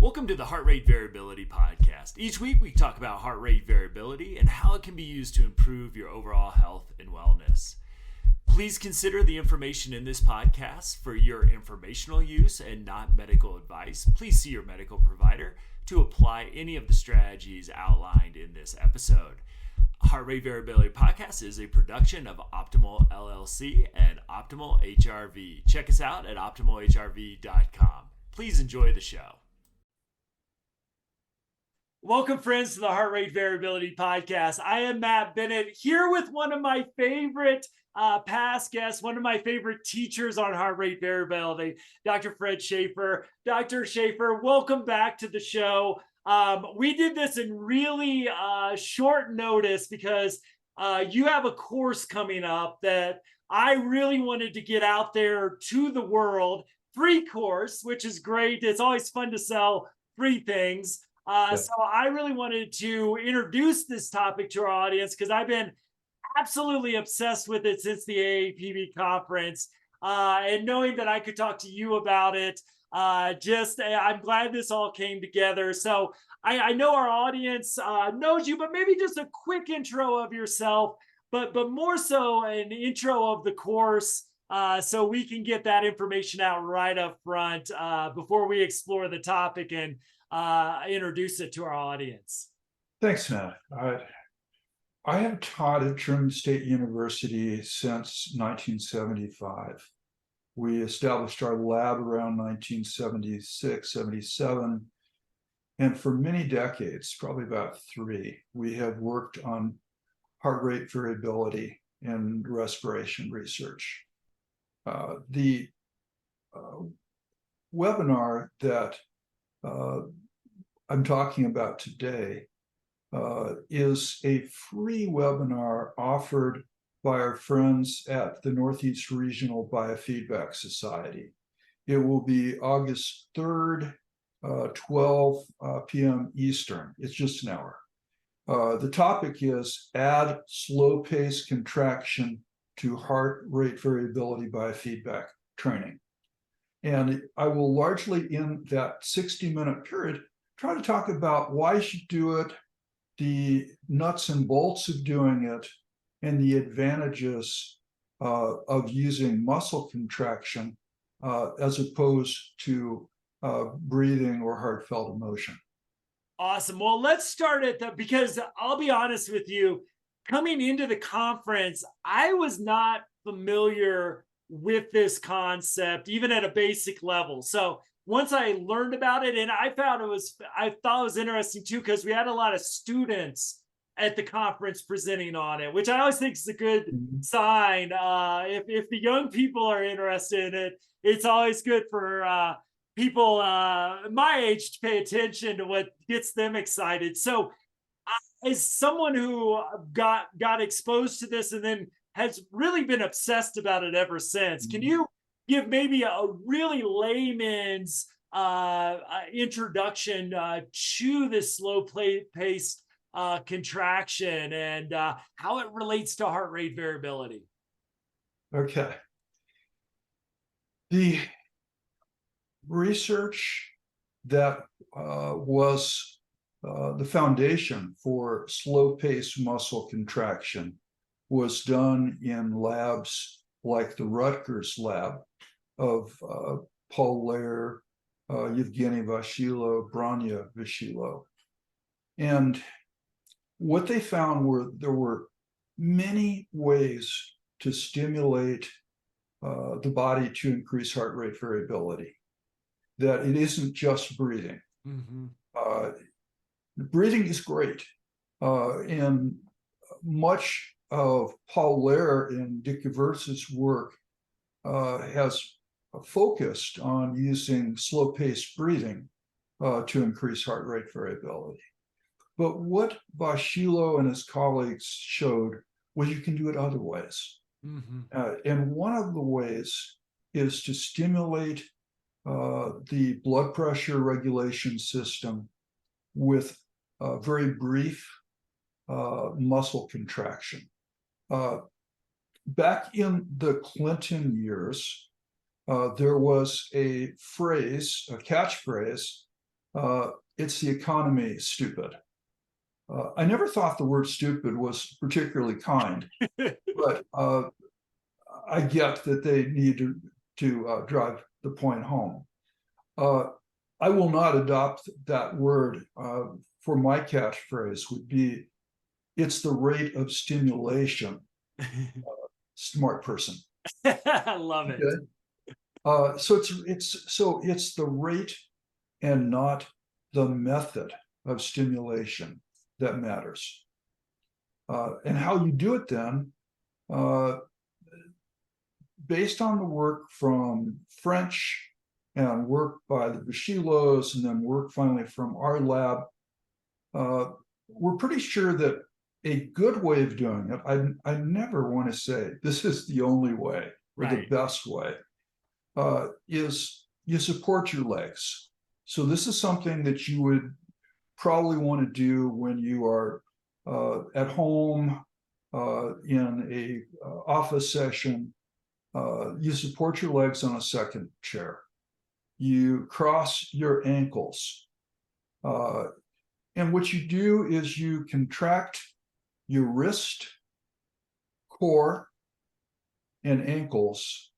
Welcome to the Heart Rate Variability Podcast. Each week we talk about heart rate variability and how it can be used to improve your overall health and wellness. Please consider the information in this podcast for your informational use and not medical advice. Please see your medical provider to apply any of the strategies outlined in this episode. Heart Rate Variability Podcast is a production of Optimal LLC and Optimal HRV. Check us out at optimalhrv.com. Please enjoy the show. Welcome, friends, to the Heart Rate Variability Podcast. I am Matt Bennett, here with one of my favorite past guests, one of my favorite teachers on heart rate variability, Dr. Fred Shaffer. Dr. Shaffer, welcome back to the show. We did this in really short notice because you have a course coming up that I really wanted to get out there to the world. Free course, which is great. It's always fun to sell free things. So I really wanted to introduce this topic to our audience because I've been absolutely obsessed with it since the AAPB conference. And knowing that I could talk to you about it, I'm glad this all came together. So I know our audience knows you, but maybe just a quick intro of yourself, but more so an intro of the course so we can get that information out right up front before we explore the topic and introduce it to our audience. Thanks, Matt. I have taught at Truman State University since 1975. We established our lab around 1976, 77. And for many decades, probably about 3, we have worked on heart rate variability and respiration research. The webinar that I'm talking about today is a free webinar offered by our friends at the Northeast Regional Biofeedback Society. It will be August 3rd, 12 p.m. Eastern. It's just an hour. The topic is add slow pace contraction to heart rate variability biofeedback training. And I will largely, in that 60-minute period, try to talk about why you should do it, the nuts and bolts of doing it, and the advantages of using muscle contraction as opposed to breathing or heartfelt emotion. Awesome. Well, let's start at because I'll be honest with you, coming into the conference, I was not familiar with this concept, even at a basic level. So once I learned about it, and I thought it was interesting too, because we had a lot of students at the conference presenting on it, which I always think is a good sign. If the young people are interested in it, it's always good for people my age to pay attention to what gets them excited. So as someone who got exposed to this and then has really been obsessed about it ever since, can you give maybe a really layman's introduction to this slow-paced contraction and how it relates to heart rate variability? Okay. The research that was the foundation for slow-paced muscle contraction was done in labs like the Rutgers lab of Paul Lair, Yevgeny Vaschillo, Branya Vaschillo. And what they found were there were many ways to stimulate the body to increase heart rate variability, that it isn't just breathing. Breathing is great. And much of Paul Lair and Dick Gevirtz's work has focused on using slow-paced breathing to increase heart rate variability. But what Vaschillo and his colleagues showed was you can do it other ways. And one of the ways is to stimulate the blood pressure regulation system with very brief muscle contraction. Back in the Clinton years, there was a catchphrase it's the economy, stupid. I never thought the word stupid was particularly kind, but I get that they need to drive the point home. I will not adopt that word. For my catchphrase would be, it's the rate of stimulation, smart person. I love it. Okay? So it's the rate and not the method of stimulation that matters. And how you do it then, based on the work from French and work by the Vaschillos and then work finally from our lab, we're pretty sure that a good way of doing it, I never want to say this is the only way or the best way, is you support your legs. So this is something that you would probably want to do when you are at home in a office session. You support your legs on a second chair. You cross your ankles. And what you do is you contract your wrist, core, and ankles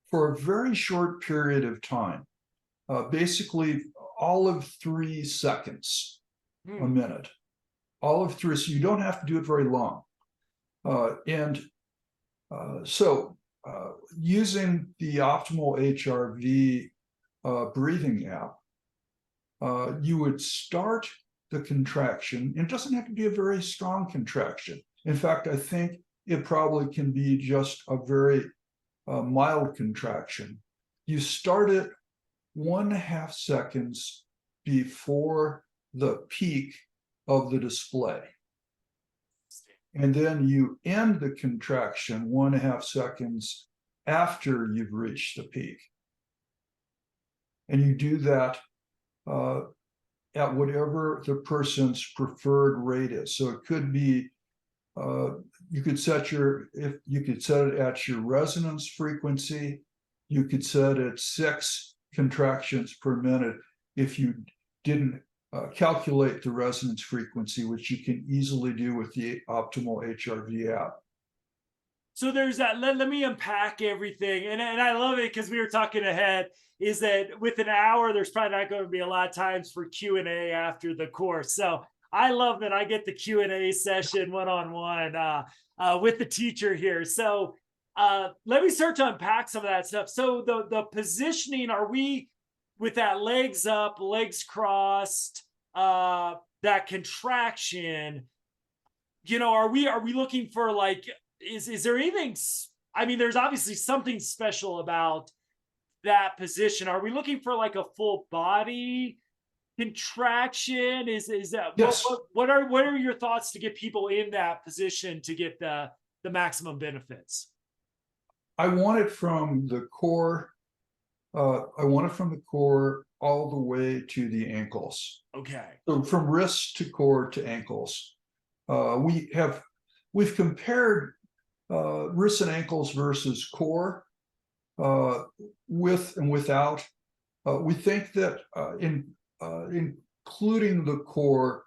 for a very short period of time. Basically, all of 3 seconds a minute. All of 3, so you don't have to do it very long. So using the optimal HRV breathing app, you would start the contraction. It doesn't have to be a very strong contraction. In fact, I think it probably can be just a very mild contraction. You start it 1.5 seconds before the peak of the display. And then you end the contraction 1.5 seconds after you've reached the peak. And you do that at whatever the person's preferred rate is. So it could be, you could set it at your resonance frequency. You could set it 6 contractions per minute if you didn't calculate the resonance frequency, which you can easily do with the optimal HRV app. So there's that. Let me unpack everything, and I love it because we were talking ahead. Is that with an hour, there's probably not going to be a lot of times for Q&A after the course. So I love that I get the Q&A session one-on-one with the teacher here. So let me start to unpack some of that stuff. So the positioning, are we with that legs up, legs crossed, that contraction? You know, are we looking for like, is there anything? I mean, there's obviously something special about that position. Are we looking for like a full body contraction? Is that yes? What are your thoughts to get people in that position to get the maximum benefits? I want it from the core. I want it from the core all the way to the ankles. Okay. So from wrist to core to ankles. We've compared wrists and ankles versus core, with and without. We think that including the core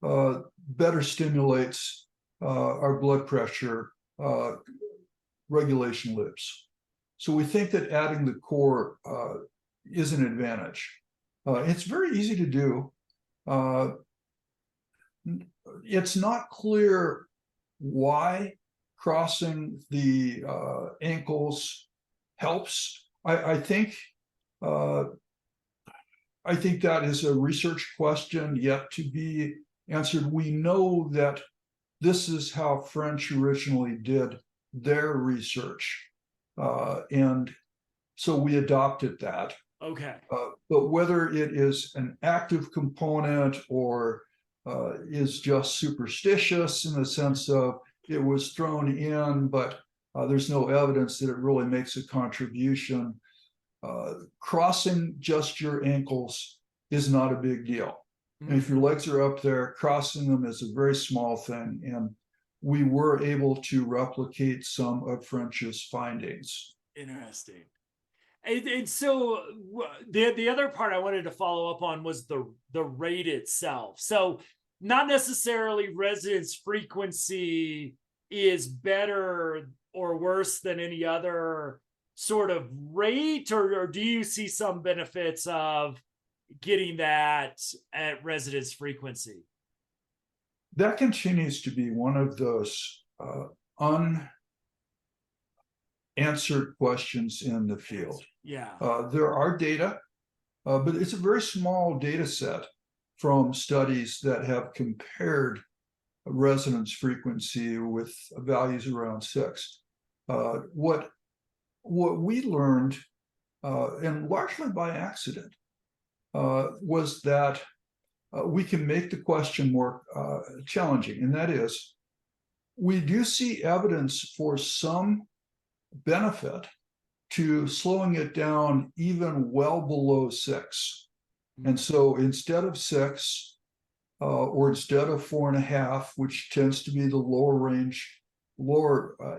better stimulates our blood pressure regulation loops. So we think that adding the core is an advantage. It's very easy to do. It's not clear why crossing the ankles helps. I think that is a research question yet to be answered. We know that this is how French originally did their research, and so we adopted that. Okay. But whether it is an active component or is just superstitious in the sense of it was thrown in, but there's no evidence that it really makes a contribution. Crossing just your ankles is not a big deal. And if your legs are up there, crossing them is a very small thing. And we were able to replicate some of French's findings. Interesting. And so the other part I wanted to follow up on was the rate itself. So not necessarily resonance frequency is better or worse than any other sort of rate, or do you see some benefits of getting that at resonance frequency? That continues to be one of those unanswered questions in the field. Yeah. There are data, but it's a very small data set from studies that have compared resonance frequency with values around 6. What we learned, and largely by accident, was that we can make the question more challenging, and that is, we do see evidence for some benefit to slowing it down even well below 6. And so instead of 6, or instead of 4.5, which tends to be the lower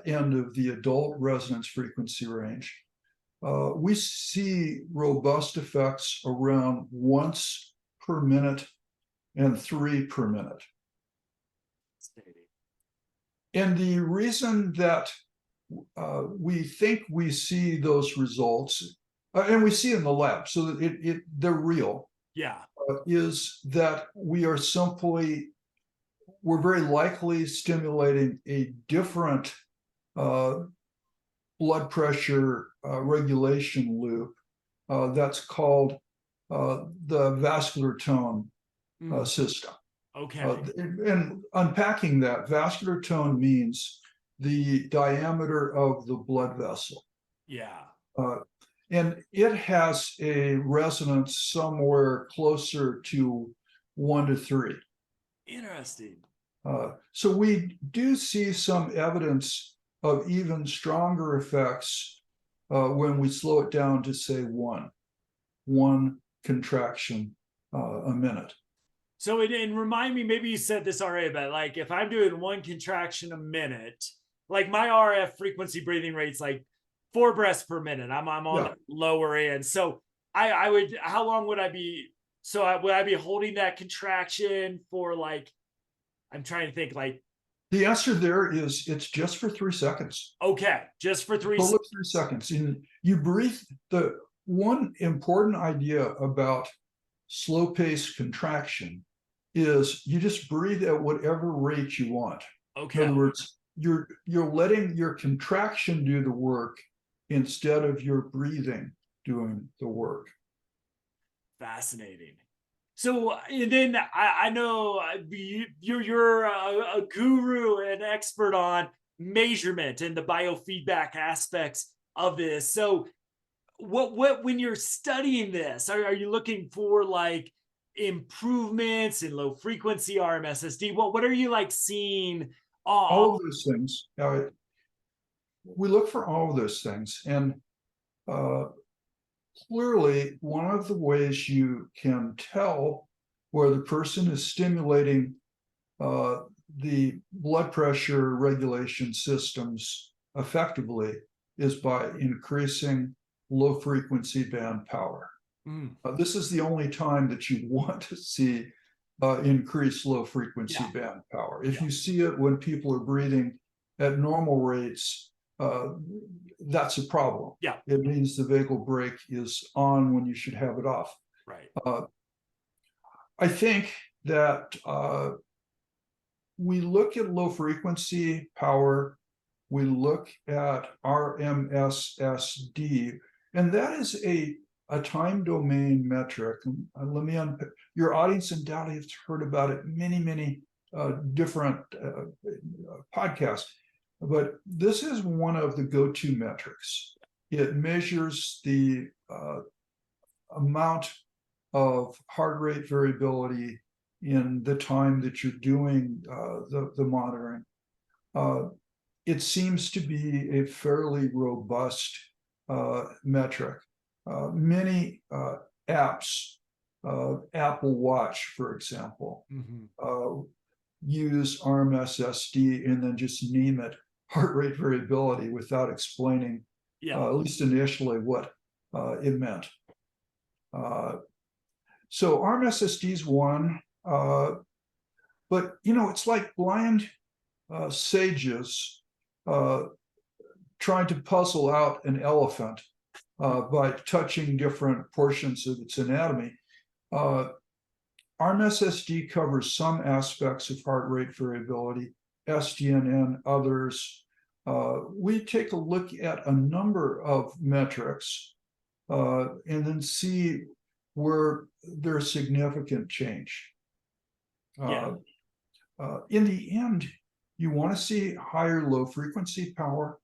end of the adult resonance frequency range, we see robust effects around once per minute and 3 per minute. And the reason that we think we see those results, and we see in the lab, so that they're real, yeah, is that we're very likely stimulating a different blood pressure regulation loop that's called the vascular tone system. Okay. And unpacking that, vascular tone means the diameter of the blood vessel. Yeah. And it has a resonance somewhere closer to 1 to 3. Interesting. So we do see some evidence of even stronger effects when we slow it down to, say, one contraction a minute. So and remind me, maybe you said this already, but like if I'm doing 1 contraction a minute, like my RF frequency breathing rate's like 4 breaths per minute. I'm on the lower end. So I would, how long would I be? So would I be holding that contraction for, like, I'm trying to think, like. The answer there is it's just for 3 seconds. Okay, just for 3 seconds. 3 seconds. And you breathe. The one important idea about slow pace contraction is you just breathe at whatever rate you want. Okay. In other words, you're letting your contraction do the work instead of your breathing doing the work. Fascinating. So, and then I know you're a guru and expert on measurement and the biofeedback aspects of this. So what when you're studying this, are you looking for like improvements in low frequency RMSSD? What are you like seeing? All of those things. We look for all of those things, and clearly one of the ways you can tell where the person is stimulating the blood pressure regulation systems effectively is by increasing low frequency band power. This is the only time that you want to see increased low frequency band power. If you see it when people are breathing at normal rates, that's a problem. Yeah. It means the vagal brake is on when you should have it off. Right. I think that we look at low frequency power, we look at RMSSD, and that is a time domain metric. Let me unpack. Your audience undoubtedly has heard about it many different podcasts, but this is one of the go-to metrics. It measures the amount of heart rate variability in the time that you're doing the monitoring. It seems to be a fairly robust metric. Many apps, Apple Watch, for example, use RMSSD and then just name it heart rate variability without explaining, at least initially, what it meant. So ARM SSD's one, but it's like blind sages trying to puzzle out an elephant by touching different portions of its anatomy. ARM SSD covers some aspects of heart rate variability, SDNN, others. We take a look at a number of metrics and then see where there's significant change. In the end, you want to see higher low frequency power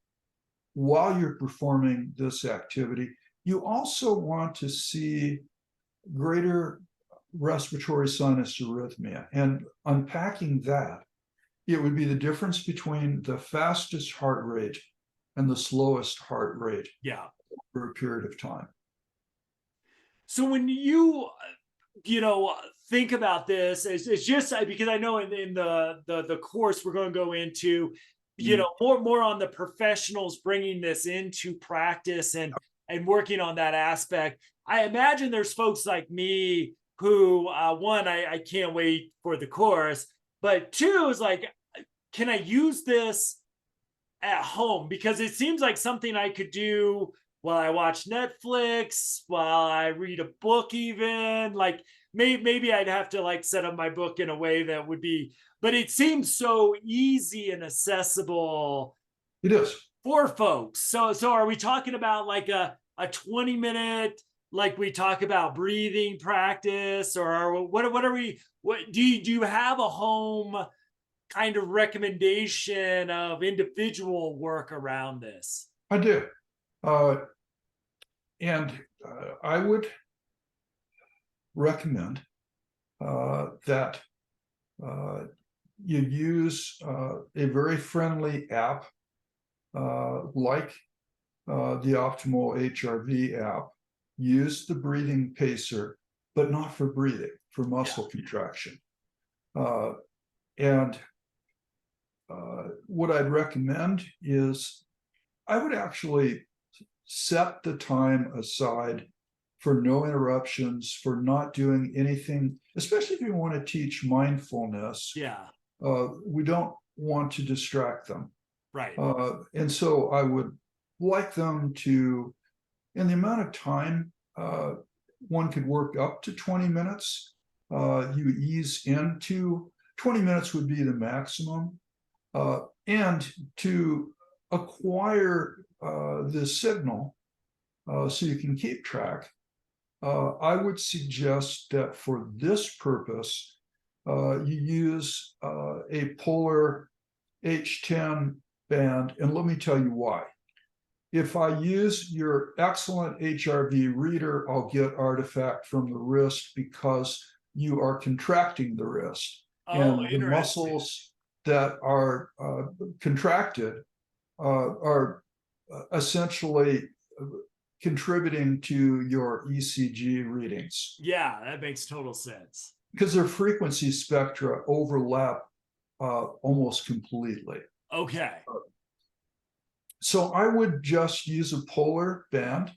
while you're performing this activity. You also want to see greater respiratory sinus arrhythmia. And unpacking that, it would be the difference between the fastest heart rate and the slowest heart rate over a period of time. So when you think about this, it's just because I know in the course we're going to go into, more on the professionals bringing this into practice and working on that aspect. I imagine there's folks like me who, one, I can't wait for the course, but two is like, can I use this at home? Because it seems like something I could do while I watch Netflix, while I read a book, even like maybe I'd have to like set up my book in a way that would be, but it seems so easy and accessible. It is for folks. So are we talking about like a 20-minute, like we talk about breathing practice, or what are we, do you have a home kind of recommendation of individual work around this? I do. And I would recommend that you use a very friendly app like the Optimal HRV app. Use the breathing pacer, but not for breathing, for muscle contraction. And what I'd recommend is I would actually set the time aside for no interruptions, for not doing anything, especially if you want to teach mindfulness. We don't want to distract them. Right. And so I would like them to, in the amount of time, one could work up to 20 minutes. You ease into 20 minutes would be the maximum. And to acquire the signal so you can keep track, I would suggest that for this purpose, you use a polar H10 band, and let me tell you why. If I use your excellent HRV reader, I'll get artifact from the wrist because you are contracting the wrist. And the muscles that are contracted are essentially contributing to your ECG readings. Yeah, that makes total sense. Because their frequency spectra overlap almost completely. Okay. So I would just use a polar band.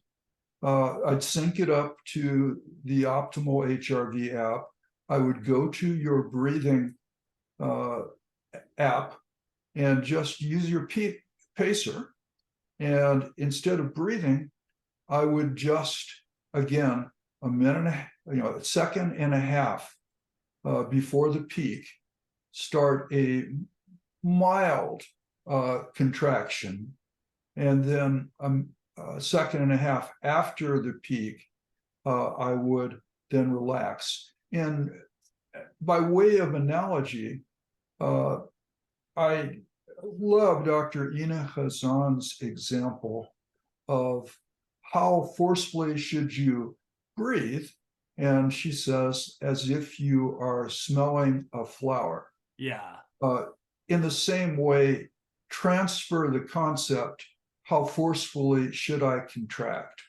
I'd sync it up to the Optimal HRV app. I would go to your breathing app and just use your pacer. And instead of breathing, I would just, again, a second and a half before the peak, start a mild contraction. And then a second and a half after the peak, I would then relax. And by way of analogy, I love Dr. Ina Hazan's example of how forcefully should you breathe. And she says, as if you are smelling a flower. Yeah. In the same way, transfer the concept, how forcefully should I contract?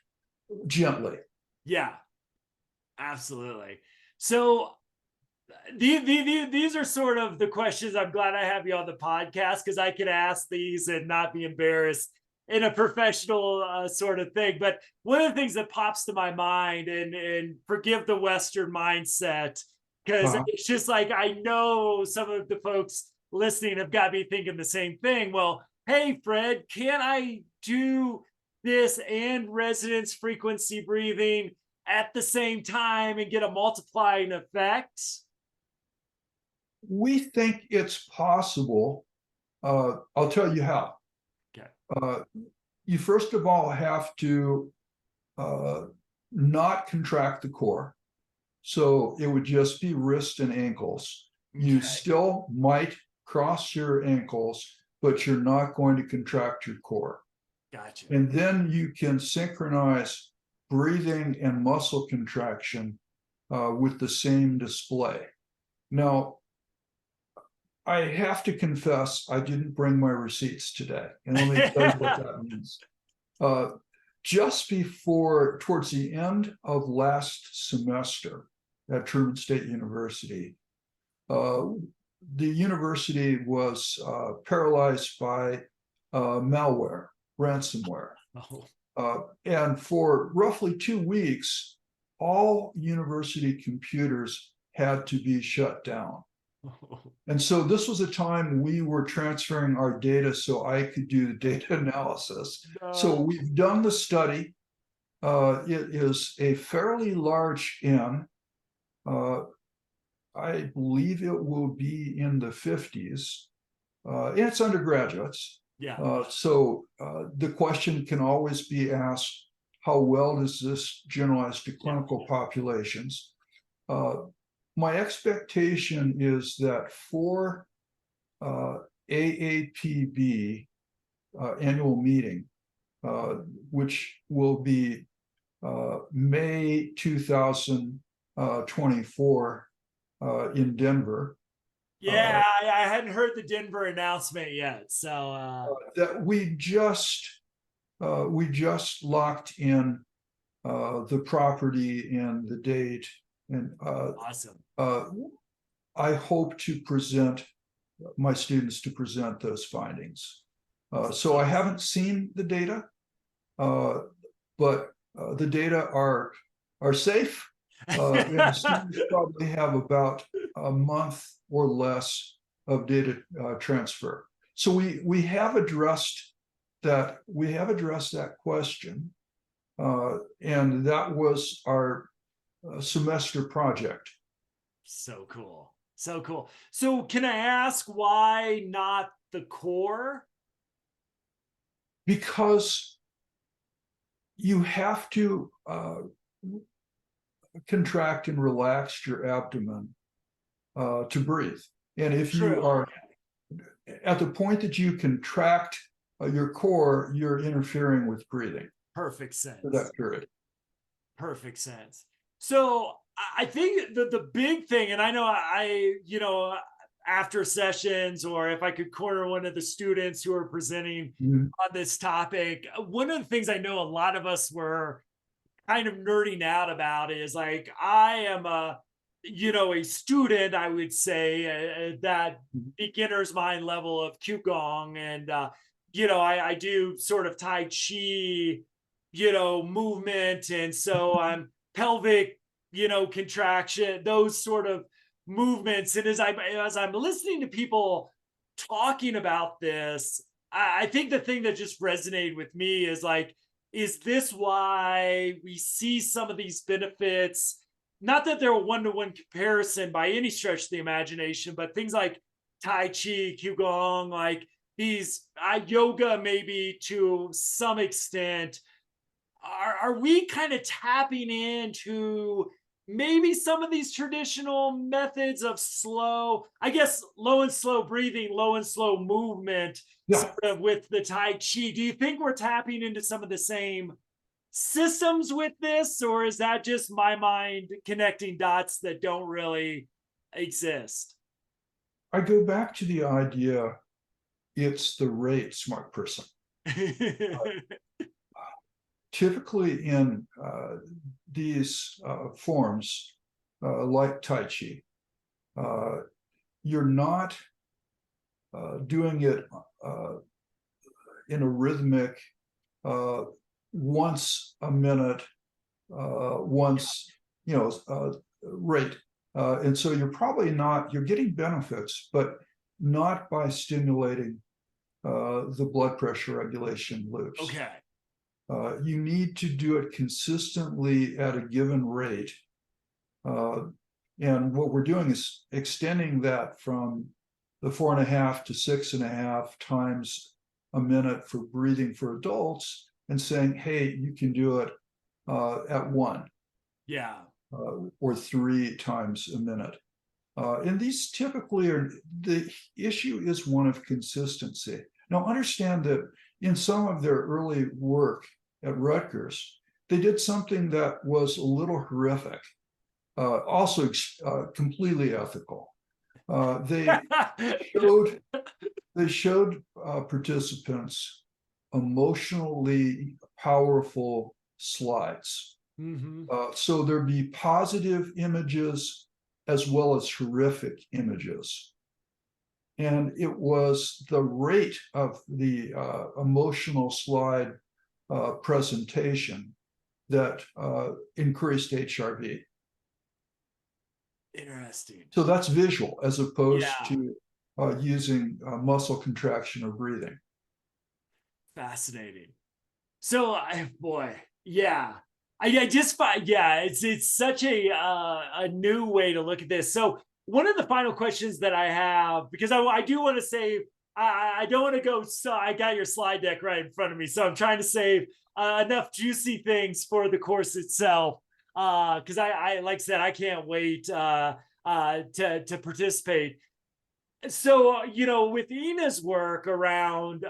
Gently. Yeah, absolutely. So these are sort of the questions. I'm glad I have you on the podcast because I could ask these and not be embarrassed in a professional sort of thing. But one of the things that pops to my mind, and forgive the Western mindset, because Uh, it's just like I know some of the folks listening have got me thinking the same thing. Well, hey, Fred, can I do this and resonance frequency breathing at the same time and get a multiplying effect? we think it's possible. I'll tell you how. Okay. You first of all have to not contract the core. So it would just be wrist and ankles. You Okay. still might cross your ankles, but you're not going to contract your core. Gotcha. And then you can synchronize breathing and muscle contraction with the same display. Now, I have to confess, I didn't bring my receipts today. And let me tell you what that means. Just towards the end of last semester at Truman State University, the university was paralyzed by malware, ransomware. And for roughly 2 weeks, all university computers had to be shut down. And so this was a time we were transferring our data so I could do the data analysis. So we've done the study. It is a fairly large N. I believe it will be in the 50s. And it's undergraduates. Yeah. So the question can always be asked, how well does this generalize to clinical populations? My expectation is that for AAPB annual meeting, which will be May 2024 in Denver. Yeah, I hadn't heard the Denver announcement yet. So that we just locked in the property and the date, and awesome. I hope to present my students to present those findings. So I haven't seen the data, but the data are safe. And the students probably have about a month or less of data transfer. So we have addressed that. We have addressed that question, and that was our semester project. So cool. So cool. So can I ask why not the core? Because you have to contract and relax your abdomen to breathe. And if you are at the point that you contract your core, you're interfering with breathing. Perfect sense. For that period. Perfect sense. So I think the big thing, and I know after sessions, or if I could corner one of the students who are presenting on this topic, one of the things I know a lot of us were kind of nerding out about is like, I am a student, I would say, that beginner's mind level of Qigong, and I do sort of Tai Chi, movement, and so I'm pelvic, contraction, those sort of movements. And as I'm listening to people talking about this, I think the thing that just resonated with me is like, is this why we see some of these benefits? Not that they're a one-to-one comparison by any stretch of the imagination, but things like Tai Chi, Qigong, like these yoga, maybe to some extent. Are we kind of tapping into maybe some of these traditional methods of slow, I guess, low and slow breathing, low and slow movement, sort of with the Tai Chi? Do you think we're tapping into some of the same systems with this, or is that just my mind connecting dots that don't really exist? I go back to the idea, it's the rate, smart person. Typically in these forms, like Tai Chi, you're not doing it in a rhythmic once a minute, once, rate. And so you're getting benefits, but not by stimulating the blood pressure regulation loops. Okay. You need to do it consistently at a given rate. And what we're doing is extending that from the 4.5 to 6.5 times a minute for breathing for adults, and saying, hey, you can do it at 1. Yeah. Or 3 times a minute. And these typically the issue is one of consistency. Now, understand that in some of their early work at Rutgers, they did something that was a little horrific, also completely ethical. They showed participants emotionally powerful slides. Mm-hmm. So there'd be positive images as well as horrific images. And it was the rate of the emotional slide presentation that increased HRV. Interesting. So that's visual as opposed Yeah. to using muscle contraction or breathing. Fascinating. So, boy, yeah. I just find, yeah, it's such a new way to look at this. So one of the final questions that I have, because I do want to save, I don't want to go, so I got your slide deck right in front of me, so I'm trying to save enough juicy things for the course itself, because I like I said, I can't wait to participate. So, with Ina's work around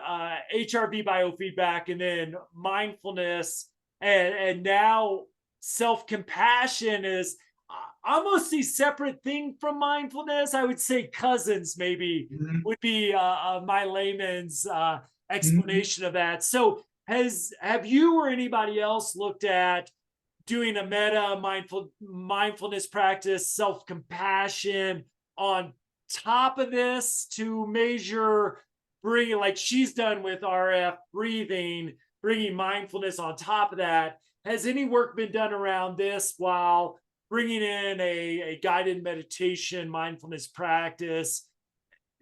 HRV biofeedback, and then mindfulness, and now self-compassion is almost a separate thing from mindfulness. I would say cousins maybe would be my layman's explanation of that. So have you or anybody else looked at doing a meta mindfulness practice, self-compassion on top of this to measure, bringing, like she's done with RF breathing, bringing mindfulness on top of that? Has any work been done around this while bringing in a guided meditation mindfulness practice?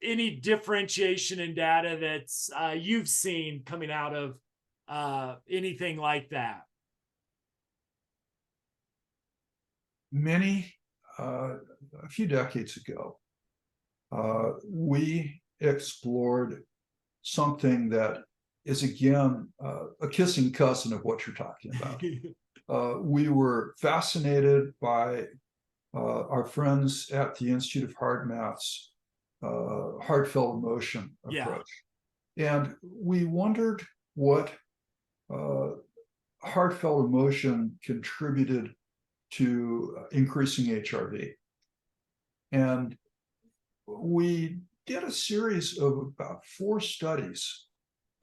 Any differentiation in data that's you've seen coming out of anything like that? A few decades ago, we explored something that is, again, a kissing cousin of what you're talking about. We were fascinated by our friends at the Institute of Hard Math's heartfelt emotion approach. Yeah. And we wondered what heartfelt emotion contributed to increasing HRV. And we did a series of about 4 studies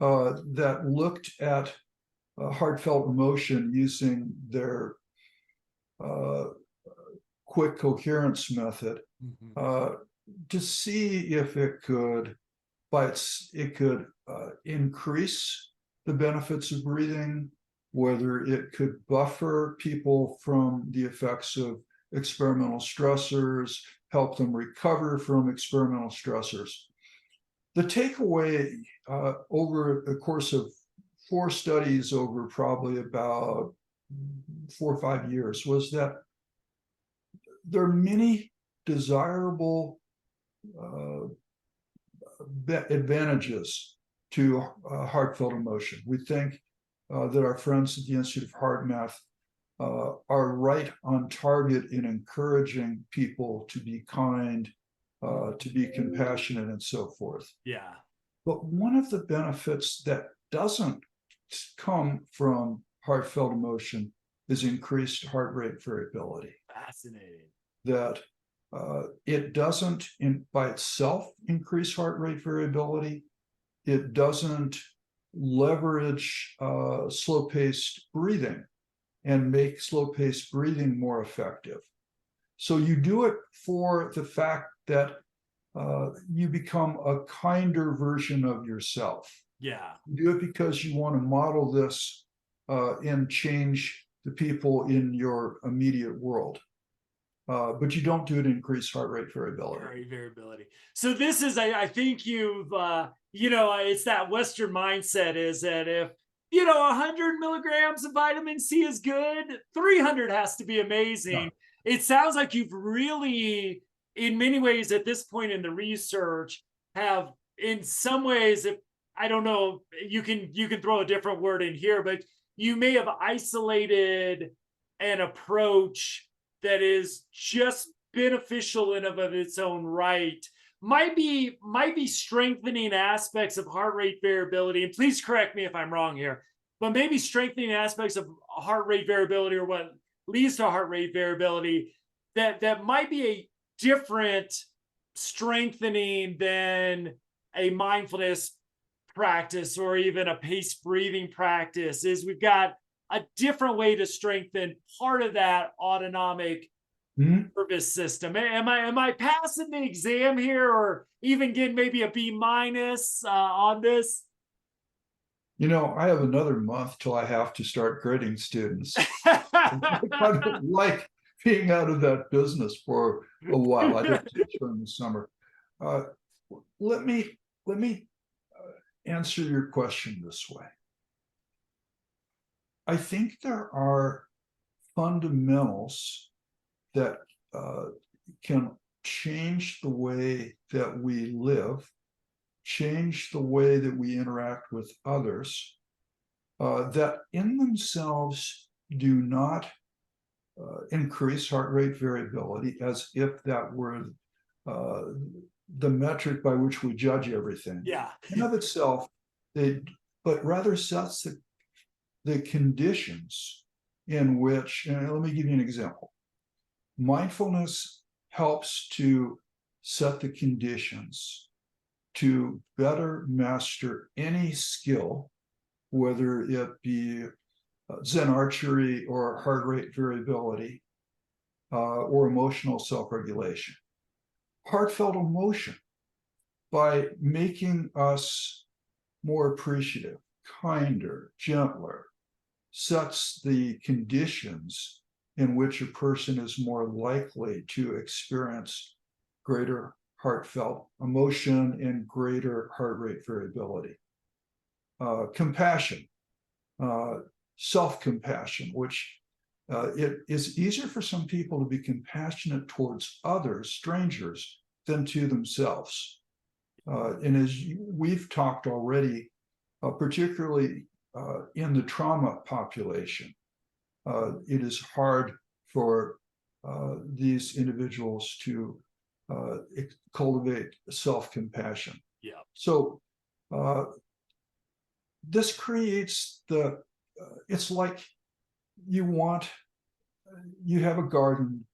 that looked at heartfelt emotion using their quick coherence method to see if it could increase the benefits of breathing, whether it could buffer people from the effects of experimental stressors, help them recover from experimental stressors. The takeaway over the course of 4 studies over probably about 4 or 5 years was that there are many desirable advantages to heartfelt emotion. We think that our friends at the Institute of Hard Math are right on target in encouraging people to be kind, to be compassionate, and so forth. Yeah. But one of the benefits that doesn't come from heartfelt emotion is increased heart rate variability. Fascinating. That it doesn't by itself increase heart rate variability. It doesn't leverage slow-paced breathing and make slow-paced breathing more effective. So you do it for the fact that you become a kinder version of yourself. Yeah. You do it because you want to model this and change the people in your immediate world. But you don't do it to increase heart rate variability. Variability. So this is, I think you've, it's that Western mindset is that if, 100 milligrams of vitamin C is good, 300 has to be amazing. No. It sounds like you've really, in many ways at this point in the research, have in some ways, if I don't know, you can throw a different word in here, but you may have isolated an approach that is just beneficial in of its own right, might be strengthening aspects of heart rate variability. And please correct me if I'm wrong here, but maybe strengthening aspects of heart rate variability, or what leads to heart rate variability, that might be a different strengthening than a mindfulness practice or even a paced breathing practice. Is we've got a different way to strengthen part of that autonomic nervous system. Am I passing the exam here, or even getting maybe a B minus on this? I have another month till I have to start grading students. I kind of like being out of that business for a while. I don't teach during the summer. Uh, let me answer your question this way. I think there are fundamentals that can change the way that we live, change the way that we interact with others, that in themselves do not increase heart rate variability, as if that were the metric by which we judge everything. Yeah. In of itself, but rather sets the conditions in which, and let me give you an example. Mindfulness helps to set the conditions to better master any skill, whether it be Zen archery or heart rate variability or emotional self-regulation. Heartfelt emotion, by making us more appreciative, kinder, gentler, sets the conditions in which a person is more likely to experience greater heartfelt emotion and greater heart rate variability. Compassion, self-compassion, which it is easier for some people to be compassionate towards others, strangers, than to themselves. And as we've talked already, particularly in the trauma population, it is hard for these individuals to cultivate self-compassion. Yeah. So this creates it's like you have a garden,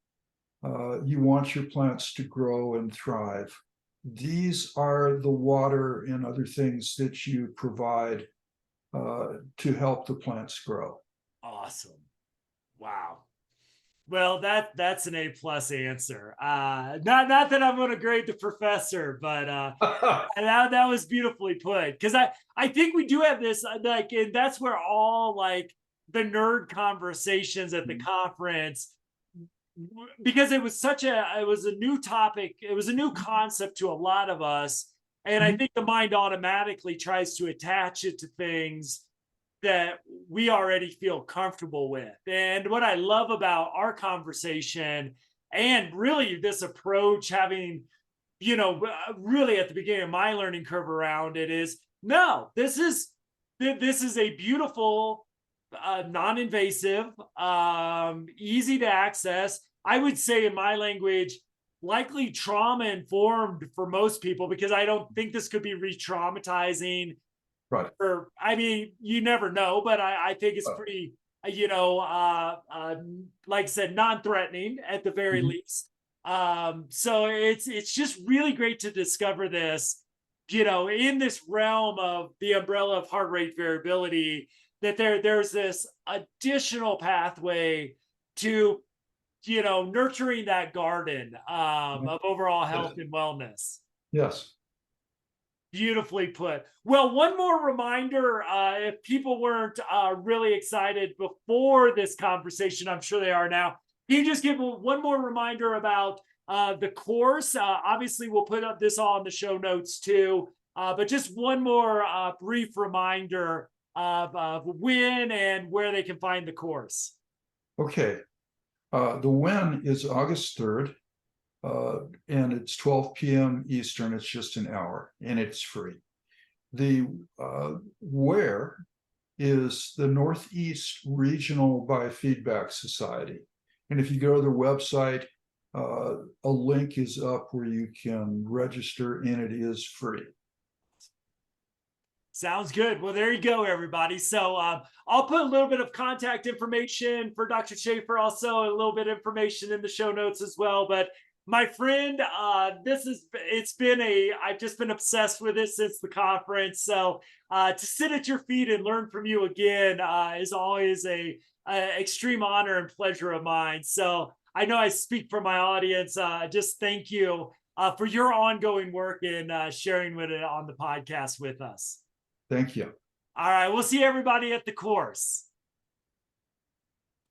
you want your plants to grow and thrive. These are the water and other things that you provide to help the plants grow. Awesome. Wow. Well, that's an A+ answer. Not that I'm going to grade the professor, but that was beautifully put. Because I think we do have this like, and that's where all like the nerd conversations at the conference, because it was a new topic, it was a new concept to a lot of us, and I think the mind automatically tries to attach it to things that we already feel comfortable with. And what I love about our conversation, and really this approach, having, really at the beginning of my learning curve around it, is no, this is a beautiful, non-invasive, easy to access. I would say in my language, likely trauma informed for most people, because I don't think this could be re-traumatizing. Right. Or, I mean, you never know, but I think it's pretty, like I said, non-threatening at the very least. So it's just really great to discover this, in this realm of the umbrella of heart rate variability, that there's this additional pathway to, nurturing that garden of overall health and wellness. Yes. Beautifully put. Well, one more reminder, if people weren't really excited before this conversation, I'm sure they are now. Can you just give one more reminder about the course? Obviously, we'll put up this all in the show notes too, but just one more brief reminder of when and where they can find the course. Okay. The when is August 3rd, and it's 12 p.m. Eastern. It's just an hour, and it's free. The where is the Northeast Regional Biofeedback Society. And if you go to their website, a link is up where you can register, and it is free. Sounds good. Well, there you go, everybody. So I'll put a little bit of contact information for Dr. Shaffer, also a little bit of information in the show notes as well. But my friend, I've just been obsessed with it since the conference. So to sit at your feet and learn from you again is always a extreme honor and pleasure of mine. So I know I speak for my audience. Just thank you for your ongoing work and sharing with it on the podcast with us. Thank you. All right. We'll see everybody at the course.